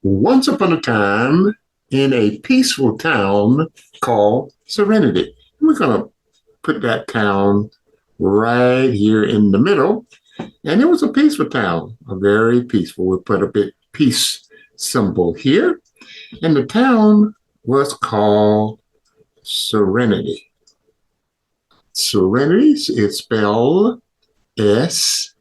Once upon a time in a peaceful town called Serenity. We're going to put that town right here in the middle. And it was a peaceful town, a very peaceful. We put a big peace symbol here. And the town was called Serenity. Serenity is spelled Serenity.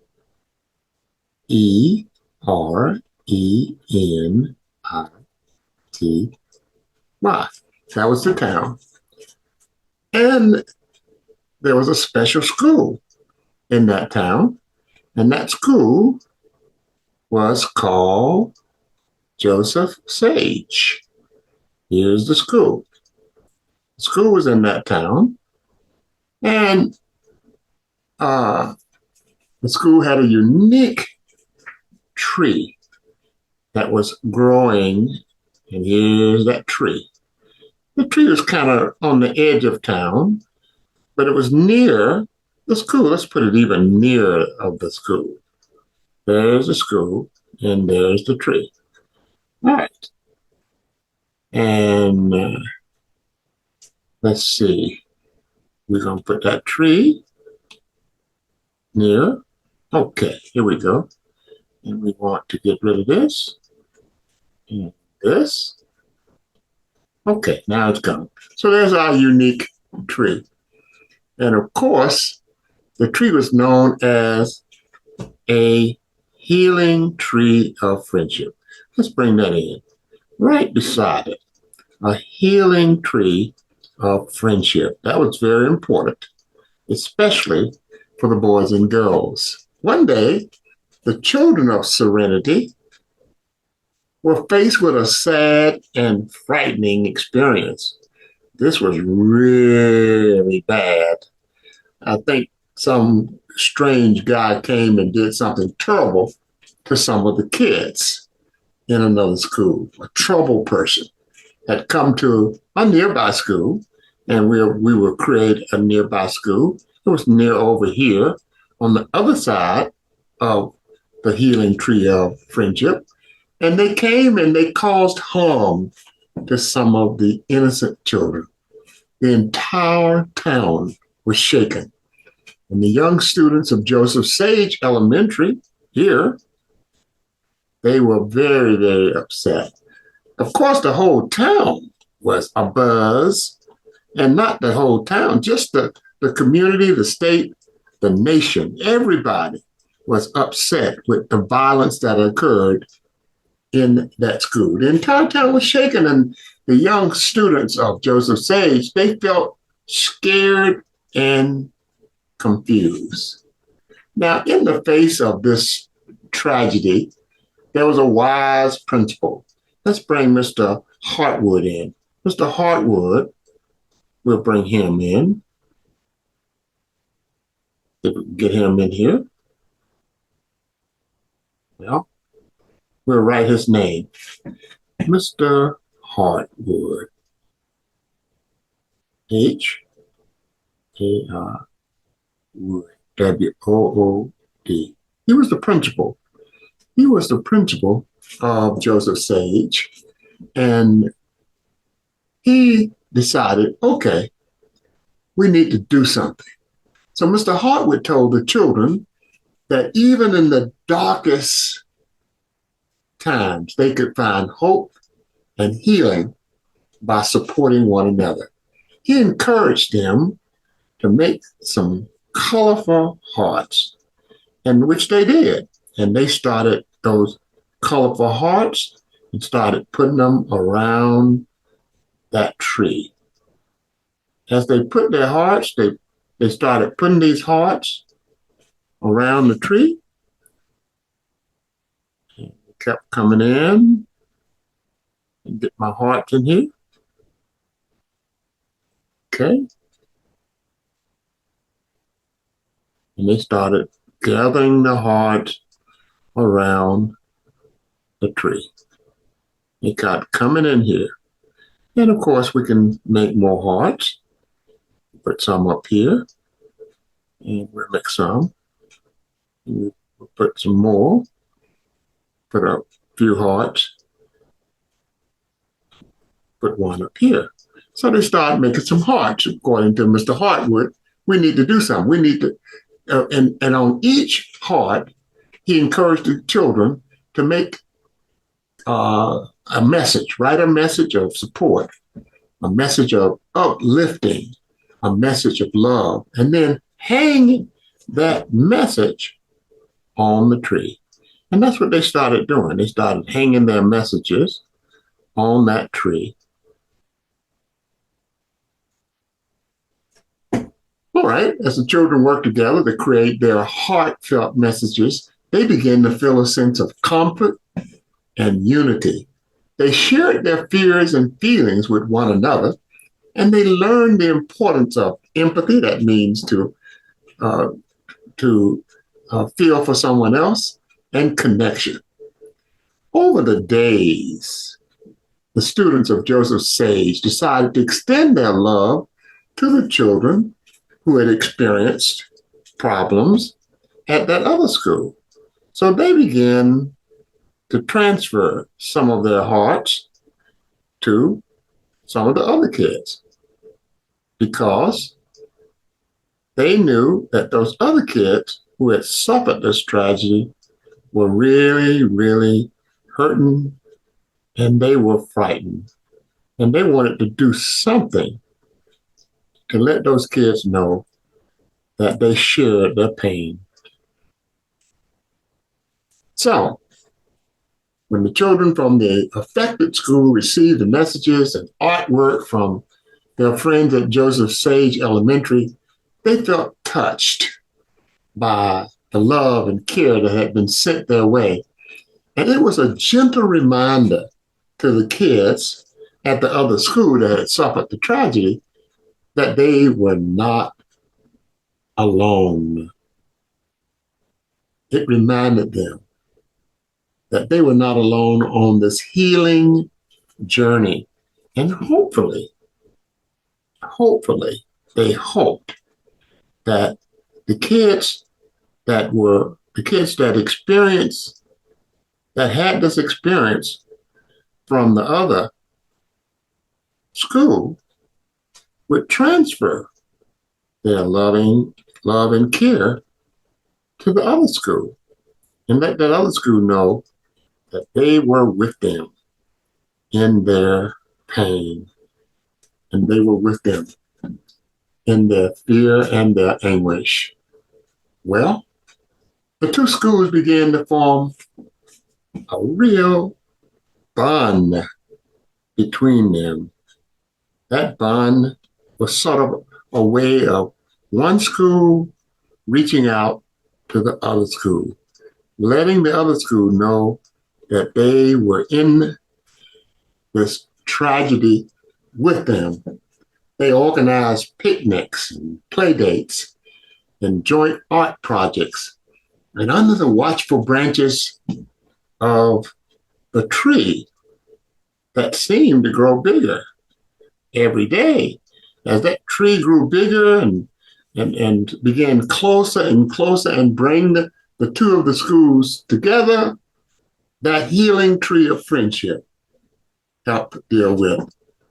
That was the town. And there was a special school in that town. And that school was called Josef Sage. Here's the school. The school was in that town. And the school had a unique tree that was growing. And here's that tree. The tree was kind of on the edge of town, but it was near the school. Let's put it even nearer of the school. There's the school, and there's the tree. All right. And let's see. We're going to put that tree near. Okay, here we go. And we want to get rid of this and this. Okay, now it's gone. So there's our unique tree. And of course, the tree was known as a healing tree of friendship. Let's bring that in. Right beside it, a healing tree of friendship. That was very important, especially for the boys and girls. One day, the children of Serenity were faced with a sad and frightening experience. This was really bad. I think some strange guy came and did something terrible to some of the kids in another school. A trouble person had come to a nearby school, and we will create a nearby school. It was near over here on the other side of the healing tree of friendship. And they came and they caused harm to some of the innocent children. The entire town was shaken. And the young students of Josef Sage Elementary here, they were very, very upset. Of course, the whole town was abuzz, and not the whole town, just the community, the state, the nation, everybody was upset with the violence that occurred in that school. The entire town was shaken, and the young students of Josef Sage, they felt scared and confused. Now, in the face of this tragedy, there was a wise principal. Let's bring Mr. Heartwood in. Mr. Heartwood, we'll bring him in. If we can get him in here. Well, we'll write his name. Mr. Heartwood. H-A-R Wood. W-O-O-D. He was the principal. He was the principal of Josef Sage. And he decided, okay, we need to do something. So Mr. Heartwood told the children that even in the darkest times, they could find hope and healing by supporting one another. He encouraged them to make some colorful hearts, and which they did. And they started those colorful hearts and started putting them around that tree. As they put their hearts, they started putting these hearts around the tree. And they kept coming in and get my hearts in here. Okay. And they started gathering the hearts around the tree. They got coming in here. And of course, we can make more hearts. Put some up here. And we'll make some. And we'll put some more. Put a few hearts put one up here. So they started making some hearts. According to Mr. Heartwood, we need to do something. We need to, and on each heart, he encouraged the children to make a message, write a message of support, a message of uplifting, a message of love, and then hang that message on the tree. And that's what they started doing. They started hanging their messages on that tree. All right, as the children worked together to create their heartfelt messages, they began to feel a sense of comfort and unity. They shared their fears and feelings with one another, and they learned the importance of empathy. That means to feel for someone else, and connection. Over the days, the students of Josef Sage decided to extend their love to the children who had experienced problems at that other school. So they began to transfer some of their hearts to some of the other kids because they knew that those other kids who had suffered this tragedy were really, really hurting, and they were frightened. And they wanted to do something to let those kids know that they shared their pain. So, when the children from the affected school received the messages and artwork from their friends at Josef Sage Elementary, they felt touched by the love and care that had been sent their way. And it was a gentle reminder to the kids at the other school that had suffered the tragedy that they were not alone. It reminded them that they were not alone on this healing journey. And hopefully, they hoped that the kids that had this experience from the other school would transfer their love and care to the other school and let that other school know that they were with them in their pain and they were with them in their fear and their anguish. Well, the two schools began to form a real bond between them. That bond was sort of a way of one school reaching out to the other school, letting the other school know that they were in this tragedy with them. They organized picnics and play dates and joint art projects. And under the watchful branches of the tree that seemed to grow bigger every day, as that tree grew bigger and began closer and closer and bring the two of the schools together, that healing tree of friendship helped deal with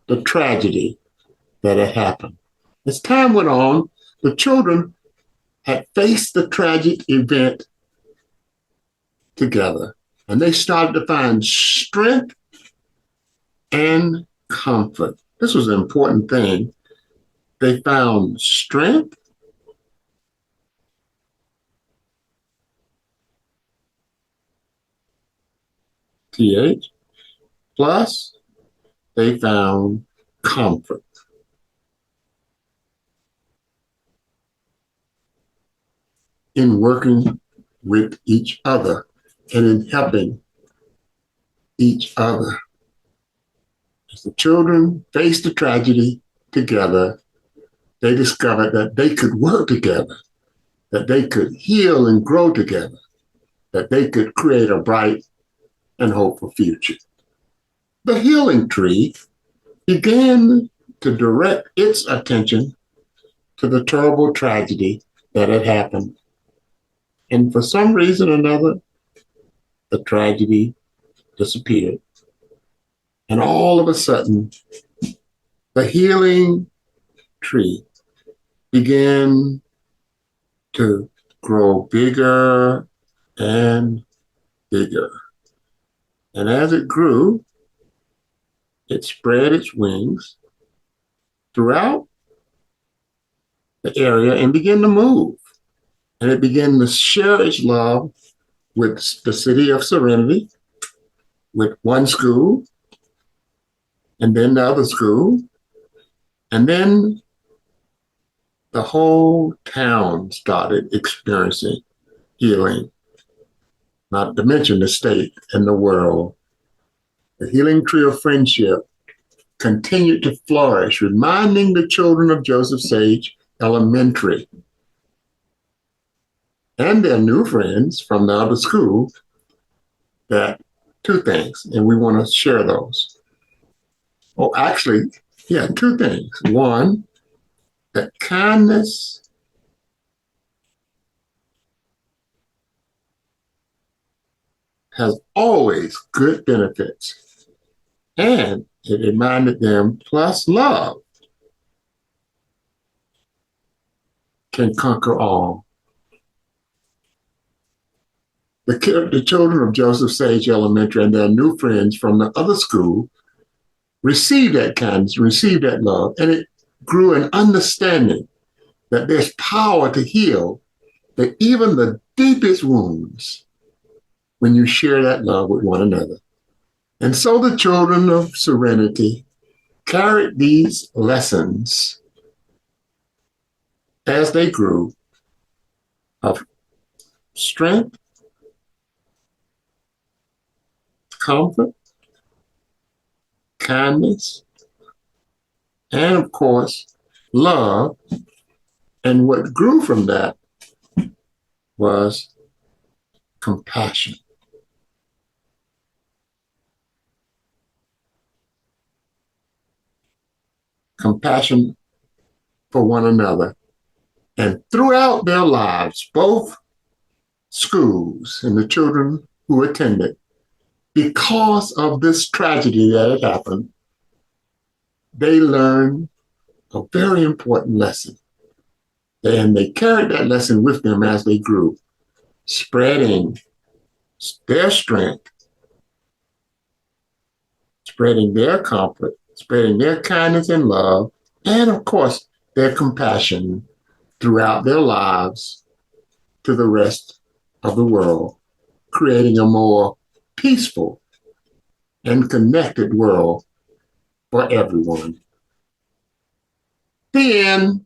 the tragedy that had happened. As time went on, the children had faced the tragic event together, and they started to find strength and comfort. This was an important thing. They found strength plus they found comfort. In working with each other and in helping each other. As the children faced the tragedy together, they discovered that they could work together, that they could heal and grow together, that they could create a bright and hopeful future. The healing tree began to direct its attention to the terrible tragedy that had happened. And for some reason or another, the tragedy disappeared. And all of a sudden, the healing tree began to grow bigger and bigger. And as it grew, it spread its wings throughout the area and began to move. And it began to share its love with the city of Serenity, with one school, and then the other school, and then the whole town started experiencing healing, not to mention the state and the world. The healing tree of friendship continued to flourish, reminding the children of Josef Sage Elementary and their new friends from the other school that two things, and we want to share those. Oh, actually, yeah, two things. One, that kindness has always good benefits, and it reminded them, plus love can conquer all. The children of Josef Sage Elementary and their new friends from the other school received that kindness, received that love, and it grew an understanding that there's power to heal even the deepest wounds when you share that love with one another. And so the children of Serenity carried these lessons as they grew of strength, comfort, kindness, and of course, love. And what grew from that was compassion. Compassion for one another. And throughout their lives, both schools and the children who attended, because of this tragedy that had happened, they learned a very important lesson. And they carried that lesson with them as they grew, spreading their strength, spreading their comfort, spreading their kindness and love, and of course, their compassion throughout their lives to the rest of the world, creating a more peaceful and connected world for everyone. The end.